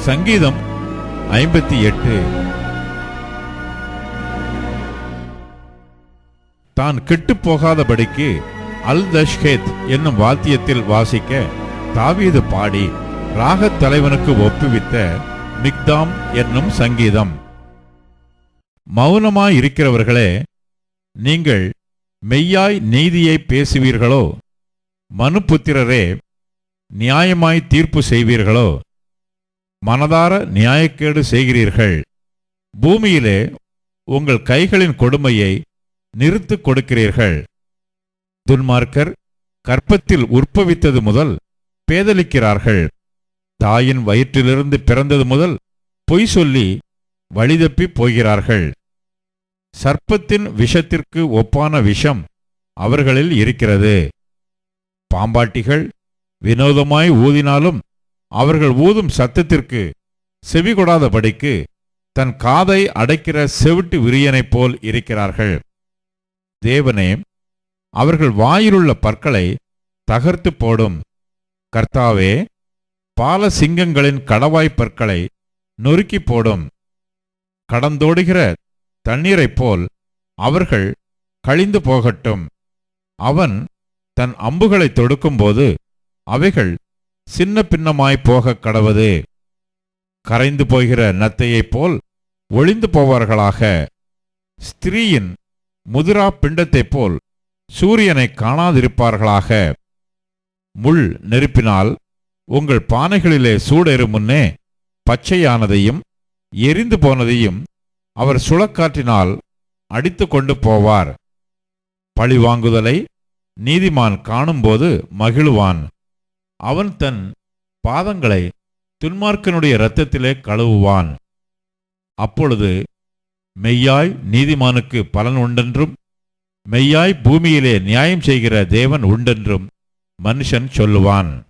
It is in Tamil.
சங்கீதம் 58. தான் கெட்டுப் போகாதபடிக்கு அல் தஷ்கேத் என்னும் வாத்தியத்தில் வாசிக்க தாவீது பாடி ராகத் தலைவனுக்கு ஒப்புவித்த மிக்தாம் என்னும் சங்கீதம். மௌனமாயிருக்கிறவர்களே, நீங்கள் மெய்யாய் நீதியை பேசுவீர்களோ? மனுபுத்திரரே, நியாயமாய் தீர்ப்பு செய்வீர்களோ? மனதார நியாயக்கேடு செய்கிறீர்கள். பூமியிலே உங்கள் கைகளின் கொடுமையை நிறுத்துக் கொடுக்கிறீர்கள். துன்மார்க்கர் கற்பத்தில் உற்பவித்தது முதல் பேதலிக்கிறார்கள். தாயின் வயிற்றிலிருந்து பிறந்தது முதல் பொய் சொல்லி வழிதப்பி போகிறார்கள். சர்ப்பத்தின் விஷத்திற்கு ஒப்பான விஷம் அவர்களில் இருக்கிறது. பாம்பாட்டிகள் வினோதமாய் ஊதினாலும் அவர்கள் ஊதும் சத்தத்திற்கு செவிகொடாதபடிக்கு தன் காதை அடைக்கிற செவிட்டு விரியனைப் போல் இருக்கிறார்கள். தேவனே, அவர்கள் வாயிலுள்ள பற்களை தகர்த்து போடும். கர்த்தாவே, பால சிங்கங்களின் கடவாய்ப் பற்களை நொறுக்கி போடும். கடந்தோடுகிற தண்ணீரைப் போல் அவர்கள் கழிந்து போகட்டும். அவன் தன் அம்புகளை தொடுக்கும்போது அவைகள் சின்ன பின்னமாய்ப் போகக் கடவது. கரைந்து போகிற நத்தையைப் போல் ஒளிந்து போவார்களாக. ஸ்திரீயின் முதிரா பிண்டத்தைப் போல் சூரியனை காணாதிருப்பார்களாக. முள் நெருப்பினால் உங்கள் பானைகளிலே சூடேறும் முன்னே பச்சையானதையும் எரிந்து போனதையும் அவர் சுழக்காற்றினால் அடித்து கொண்டு போவார். பழிவாங்குதலை நீதிமான் காணும்போது மகிழுவான். அவன் தன் பாதங்களை துன்மார்க்கனுடைய இரத்தத்திலே கழுவுவான். அப்பொழுது மெய்யாய் நீதிமானுக்கு பலன் உண்டென்றும் மெய்யாய் பூமியிலே நியாயம் செய்கிற தேவன் உண்டென்றும் மனுஷன் சொல்லுவான்.